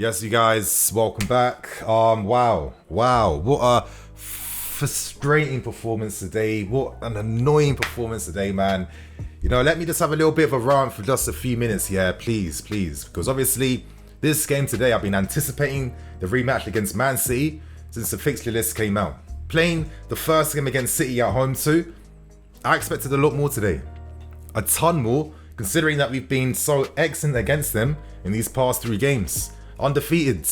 Yes, you guys, welcome back. Wow, what a frustrating performance today. What an annoying performance today, man. Let me just have a little bit of a rant for just a few minutes here, please. Because obviously, this game today, I've been anticipating the rematch against Man City since the fixture list came out. Playing the first game against City at home too, I expected a lot more today. A ton more, considering that we've been so excellent against them in these past 3 games. Undefeated.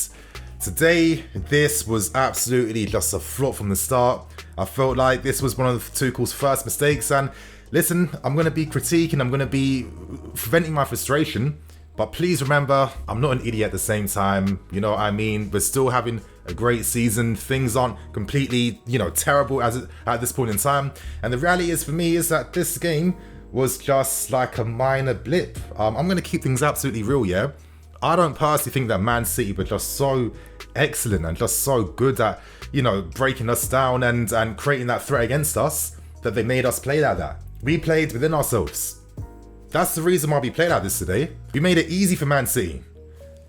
Today, this was absolutely just a flop from the start. I felt like this was one of Tuchel's first mistakes, and listen, I'm going to be critiquing, I'm going to be venting my frustration, but please remember, I'm not an idiot at the same time. You know what I mean? We're still having a great season. Things aren't completely, terrible at this point in time. And the reality is for me is that this game was just like a minor blip. I'm going to keep things absolutely real, yeah? I don't personally think that Man City were just so excellent and just so good at, breaking us down and creating that threat against us that they made us play like that. We played within ourselves. That's the reason why we played like this today. We made it easy for Man City.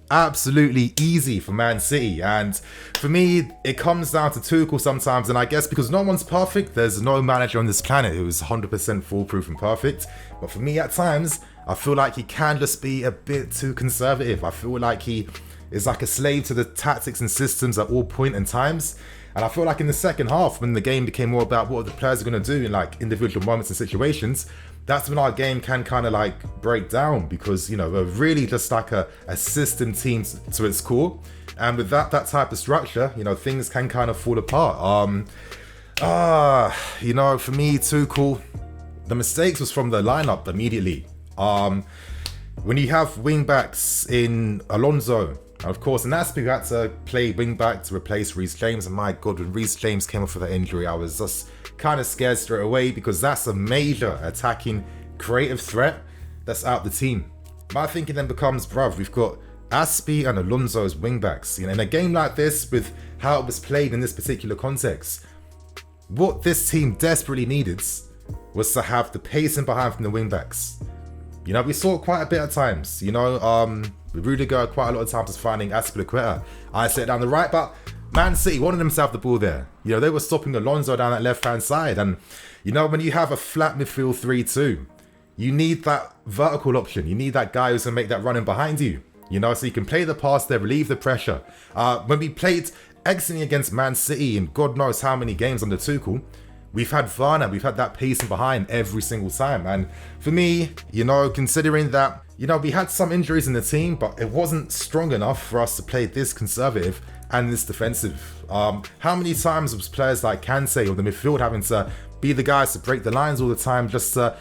Absolutely easy for Man City. And for me, it comes down to Tuchel sometimes. And I guess because no one's perfect, there's no manager on this planet who is 100% foolproof and perfect. But for me, at times, I feel like he can just be a bit too conservative. I feel like he is like a slave to the tactics and systems at all point in times. And I feel like in the second half, when the game became more about what the players are going to do in like individual moments and situations, that's when our game can kind of like break down because, we're really just like a system team to its core. And with that type of structure, things can kind of fall apart. For me, Tuchel, the mistakes was from the lineup immediately. When you have wing backs in Alonso, of course, and that's who had to play wing back to replace Reece James. And my God, when Reece James came off with that injury, I was just kind of scared straight away because that's a major attacking creative threat that's out the team. My thinking then becomes, bruv, we've got Aspie and Alonso as wing backs. In a game like this, with how it was played in this particular context, what this team desperately needed was to have the pacing behind from the wing backs. We saw it quite a bit at times. Rudiger quite a lot of times was finding Aspilicueta. I set down the right, but Man City wanted them to have the ball there. They were stopping Alonso down that left-hand side. And, when you have a flat midfield 3-2, you need that vertical option. You need that guy who's going to make that run in behind you. So you can play the pass there, relieve the pressure. When we played excellently against Man City in God knows how many games under Tuchel, we've had Varna, we've had that pacing behind every single time. And for me, considering that, we had some injuries in the team, but it wasn't strong enough for us to play this conservative and this defensive. How many times was players like Kante or the midfield having to be the guys to break the lines all the time just to,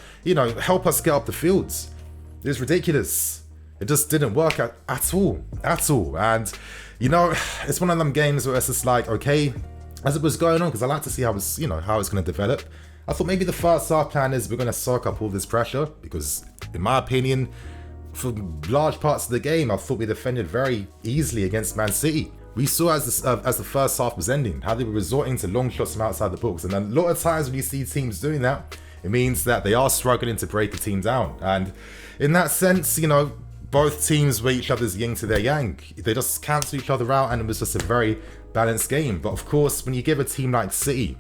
help us get up the fields? It's ridiculous. It just didn't work at all. And, it's one of them games where it's just like, okay, as it was going on, because I like to see how it's going to develop. I thought maybe the first half plan is we're going to soak up all this pressure because, in my opinion, for large parts of the game, I thought we defended very easily against Man City. We saw as the first half was ending how they were resorting to long shots from outside the box, and a lot of times when you see teams doing that, it means that they are struggling to break a team down. And in that sense, both teams were each other's yin to their yang. They just cancel each other out, and it was just a very balanced game. But of course, when you give a team like City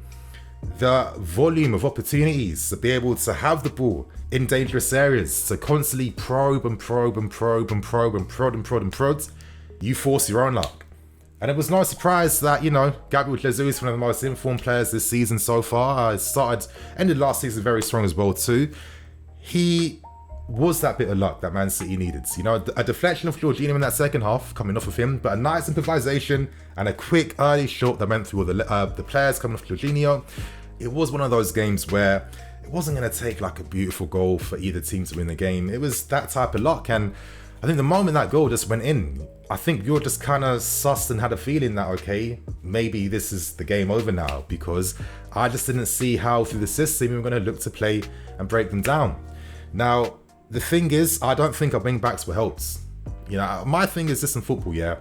the volume of opportunities to be able to have the ball in dangerous areas, to constantly prod, you force your own luck. And it was no surprise that, Gabriel Jesus, one of the most informed players this season so far, ended last season very strong as well too. He was that bit of luck that Man City needed. A deflection of Jorginho in that second half coming off of him, but a nice improvisation and a quick early shot that went through all the players coming off Jorginho. It was one of those games where it wasn't going to take like a beautiful goal for either team to win the game. It was that type of luck, and I think the moment that goal just went in, I think you're just kind of sussed and had a feeling that, okay, maybe this is the game over now, because I just didn't see how through the system we were going to look to play and break them down. Now, the thing is, I don't think our wing backs were helped. My thing is this in football, yeah.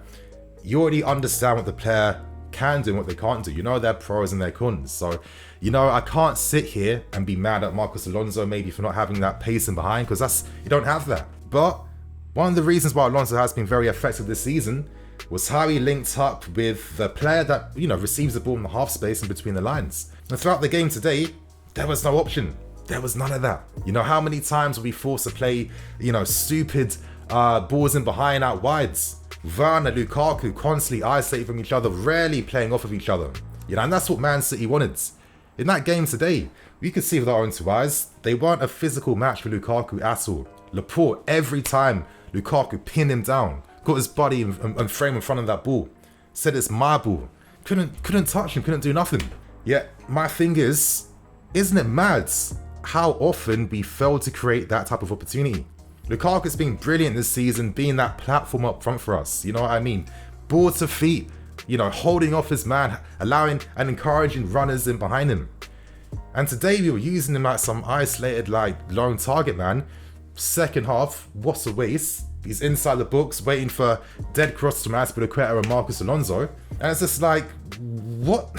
You already understand what the player can do and what they can't do. Their pros and their cons. So, I can't sit here and be mad at Marcos Alonso maybe for not having that pacing behind, because you don't have that. But one of the reasons why Alonso has been very effective this season was how he linked up with the player that, receives the ball in the half space and between the lines. And throughout the game today, there was no option. There was none of that. How many times were we forced to play, stupid balls in behind out wides? Werner, Lukaku constantly isolated from each other, rarely playing off of each other. And that's what Man City wanted. In that game today, we could see with our own two eyes, they weren't a physical match for Lukaku at all. Laporte, every time Lukaku pinned him down, got his body and frame in front of that ball, said it's my ball. Couldn't touch him, couldn't do nothing. Yet, my thing is, isn't it mad how often we fail to create that type of opportunity? Lukaku's been brilliant this season, being that platform up front for us. You know what I mean? Ball to feet, holding off his man, allowing and encouraging runners in behind him. And today we were using him like some isolated, lone target man. Second half, what a waste. He's inside the box, waiting for dead cross from Azpilicueta and Marcos Alonso. And it's just like, what?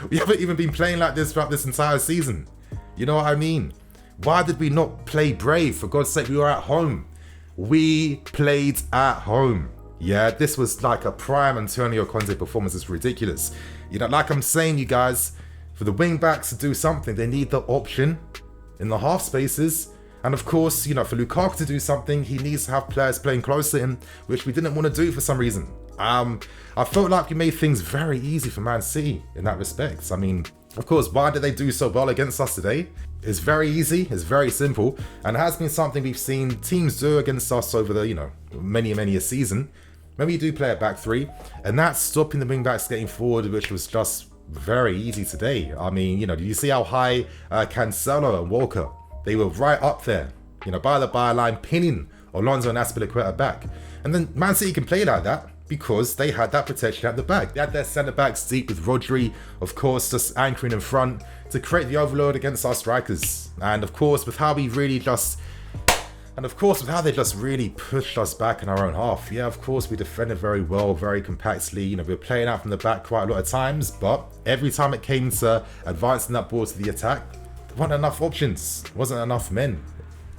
We haven't even been playing like this throughout this entire season. You know what I mean? Why did we not play brave? For God's sake, we were at home. We played at home. Yeah, this was like a prime Antonio Conte performance. It's ridiculous. Like I'm saying, you guys, for the wing backs to do something, they need the option in the half spaces. And of course, for Lukaku to do something, he needs to have players playing close to him, which we didn't want to do for some reason. I felt like we made things very easy for Man City in that respect. I mean, of course, why did they do so well against us today? It's very easy, it's very simple, and it has been something we've seen teams do against us over the, many a season. Maybe you do play a back three, and that's stopping the wing backs getting forward, which was just very easy today. I mean, do you see how high Cancelo and Walker, they were right up there, by the byline, pinning Alonso and Azpilicueta back. And then Man City can play like that because they had that protection at the back. They had their centre-backs deep with Rodri, of course, just anchoring in front to create the overload against our strikers. And of course, with how they just really pushed us back in our own half. Yeah, of course, we defended very well, very compactly. We were playing out from the back quite a lot of times, but every time it came to advancing that ball to the attack, there weren't enough options, wasn't enough men.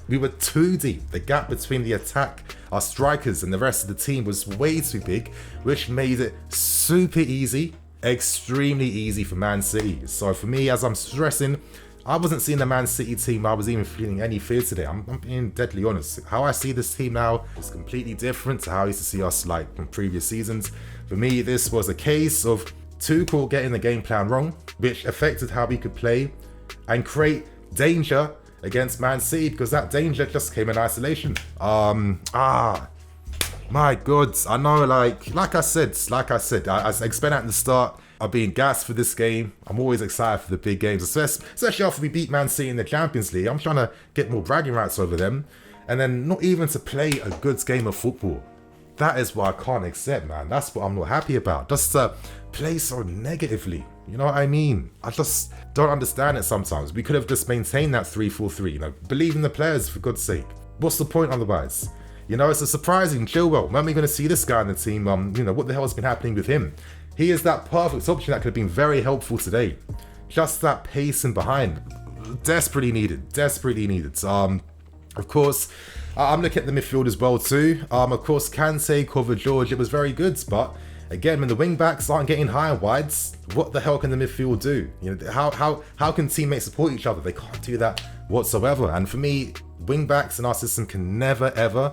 We were too deep. The gap between the attack, our strikers, and the rest of the team was way too big, which made it super easy, extremely easy for Man City. So for me, as I'm stressing, I wasn't seeing the Man City team I was even feeling any fear today. I'm being deadly honest. How I see this team now is completely different to how I used to see us in previous seasons. For me, this was a case of Tuchel getting the game plan wrong, which affected how we could play and create danger against Man City, because that danger just came in isolation. My God, I know, like I said, I explained at the start, I'm being gassed for this game. I'm always excited for the big games, especially after we beat Man City in the Champions League. I'm trying to get more bragging rights over them, and then not even to play a good game of football. That is what I can't accept, man. That's what I'm not happy about. Just to play so negatively. You know what I mean? I just don't understand it sometimes. We could have just maintained that 3-4-3. Believe in the players, for God's sake. What's the point otherwise? It's a surprising Chilwell. When are we going to see this guy in the team? What the hell has been happening with him? He is that perfect option that could have been very helpful today. Just that pace and behind. Desperately needed. Of course, I'm looking at the midfield as well too. Of course, Kante, cover George, it was very good, but again, when the wing backs aren't getting high and wides, what the hell can the midfield do? How can teammates support each other? They can't do that whatsoever. And for me, wing backs in our system can never, ever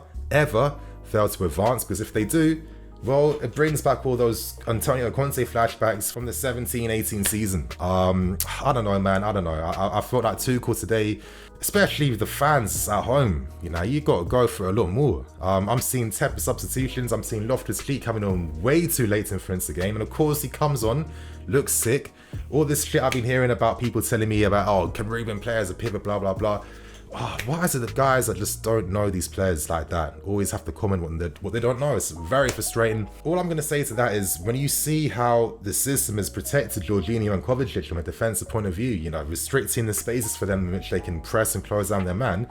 fail to advance, because if they do, well, it brings back all those Antonio Conte flashbacks from the 17-18 season. I don't know, man. I don't know. I felt like Tuchel today, especially with the fans at home, you got to go for a lot more. I'm seeing Tepper substitutions. I'm seeing Loftus-Cheek coming on way too late to influence the game. And of course, he comes on, looks sick. All this shit I've been hearing about people telling me about, can Ruben play as a pivot, blah, blah, blah. Why is it that guys that just don't know these players like that always have to comment what they don't know? It's very frustrating. All I'm going to say to that is, when you see how the system has protected Jorginho and Kovacic from a defensive point of view, restricting the spaces for them in which they can press and close down their man,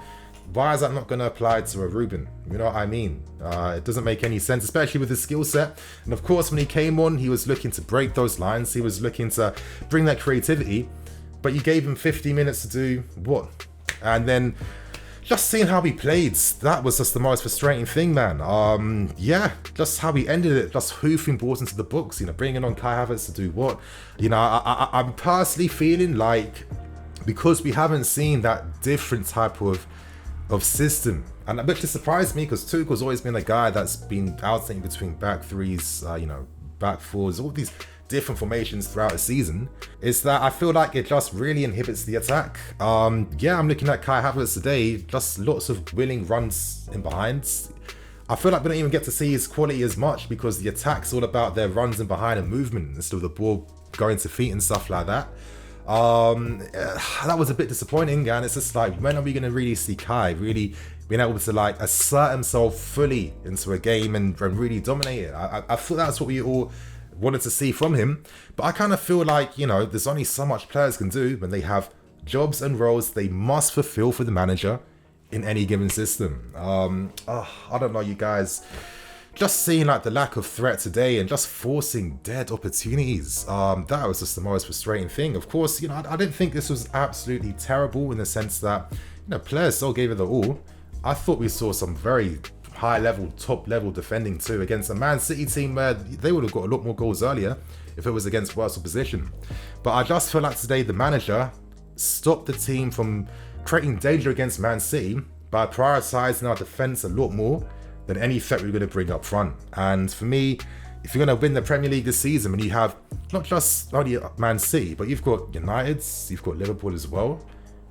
why is that not going to apply to a Ruben? You know what I mean? It doesn't make any sense, especially with his skill set. And of course, when he came on, he was looking to break those lines. He was looking to bring that creativity, but you gave him 50 minutes to do what? And then just seeing how we played, that was just the most frustrating thing, man. Yeah, just how we ended it, just hoofing balls into the books, bringing on Kai Havertz to do what? I'm personally feeling like, because we haven't seen that different type of system, and which has surprised me, because Tuchel's always been a guy that's been alternating between back threes, back fours, all these different formations throughout the season, is that I feel like it just really inhibits the attack. Yeah, I'm looking at Kai Havertz today, just lots of willing runs in behind. I feel like we don't even get to see his quality as much, because the attack's all about their runs in behind and movement instead of the ball going to feet and stuff like that. That was a bit disappointing, and it's just like, when are we going to really see Kai really being able to like assert himself fully into a game and really dominate it? I thought that's what we all wanted to see from him, but I kind of feel like, there's only so much players can do when they have jobs and roles they must fulfill for the manager in any given system. I don't know, you guys. Just seeing like the lack of threat today and just forcing dead opportunities, that was just the most frustrating thing. Of course, I didn't think this was absolutely terrible, in the sense that, players still gave it the all. I thought we saw some very high level, top level defending too, against a Man City team where they would have got a lot more goals earlier if it was against worse opposition. But I just feel like today the manager stopped the team from creating danger against Man City by prioritising our defence a lot more than any threat we were going to bring up front. And for me, if you're going to win the Premier League this season, when you have not just only Man City, but you've got United, you've got Liverpool as well.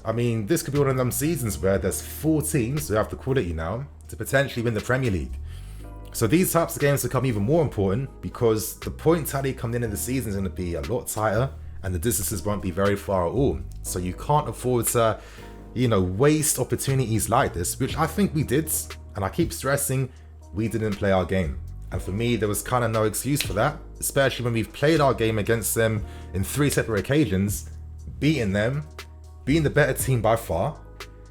I mean, this could be one of them seasons where there's 4 teams who have the quality now to potentially win the Premier League. So these types of games become even more important, because the point tally coming in the season is going to be a lot tighter, and the distances won't be very far at all. So you can't afford to, waste opportunities like this, which I think we did. And I keep stressing, we didn't play our game. And for me, there was kind of no excuse for that, especially when we've played our game against them in 3 separate occasions, beating them, being the better team by far,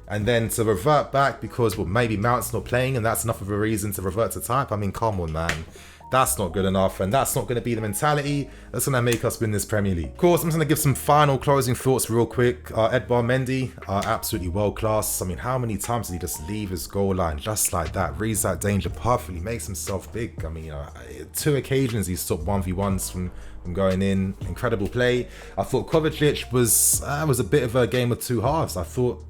and then to revert back because, well, maybe Mount's not playing and that's enough of a reason to revert to type. I mean, come on, man. That's not good enough, and that's not going to be the mentality that's going to make us win this Premier League. Of course, I'm just going to give some final closing thoughts real quick. Edouard Mendy, absolutely world class. I mean, how many times did he just leave his goal line just like that? Reads that danger perfectly, makes himself big. I mean, 2 occasions he stopped 1v1s from going in. Incredible play. I thought Kovacic was a bit of a game of 2 halves. I thought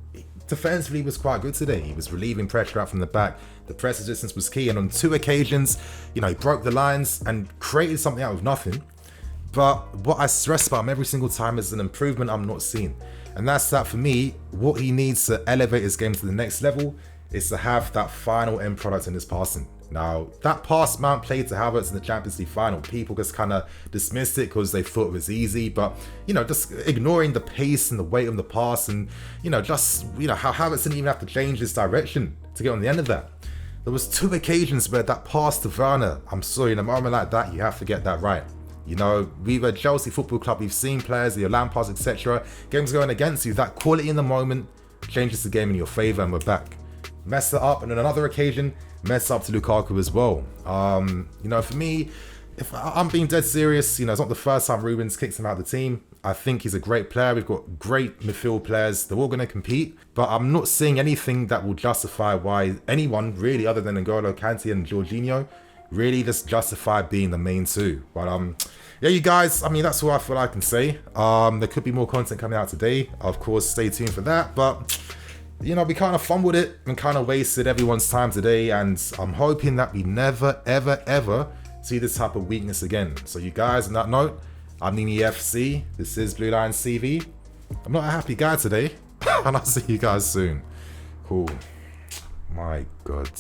defensively was quite good today. He was relieving pressure out from the back. The press resistance was key, and on 2 occasions, he broke the lines and created something out of nothing. But what I stress about him every single time is an improvement I'm not seeing. And that's that, for me, what he needs to elevate his game to the next level is to have that final end product in his passing. Now, that pass Mount played to Havertz in the Champions League final, people just kind of dismissed it because they thought it was easy, but, just ignoring the pace and the weight of the pass, and, how Havertz didn't even have to change his direction to get on the end of that. There was 2 occasions where that pass to Werner, I'm sorry, in a moment like that, you have to get that right. We've a Chelsea Football Club, we've seen players, the Lampards, etc. Games going against you, that quality in the moment changes the game in your favour, and we're back. Mess it up, and on another occasion, mess up to Lukaku as well. For me, if I'm being dead serious, it's not the first time Rubens kicks him out of the team. I think he's a great player. We've got great midfield players. They're all going to compete, but I'm not seeing anything that will justify why anyone really, other than N'Golo Kante and Jorginho, really just justify being the main 2. But yeah, you guys, I mean, that's all I feel I can say. There could be more content coming out today. Of course, stay tuned for that. But we kind of fumbled it and kind of wasted everyone's time today, and I'm hoping that we never, ever, ever see this type of weakness again. So you guys, on that note, I'm Nini FC. This is Blue Lions CV. I'm not a happy guy today, and I'll see you guys soon. Cool. My God.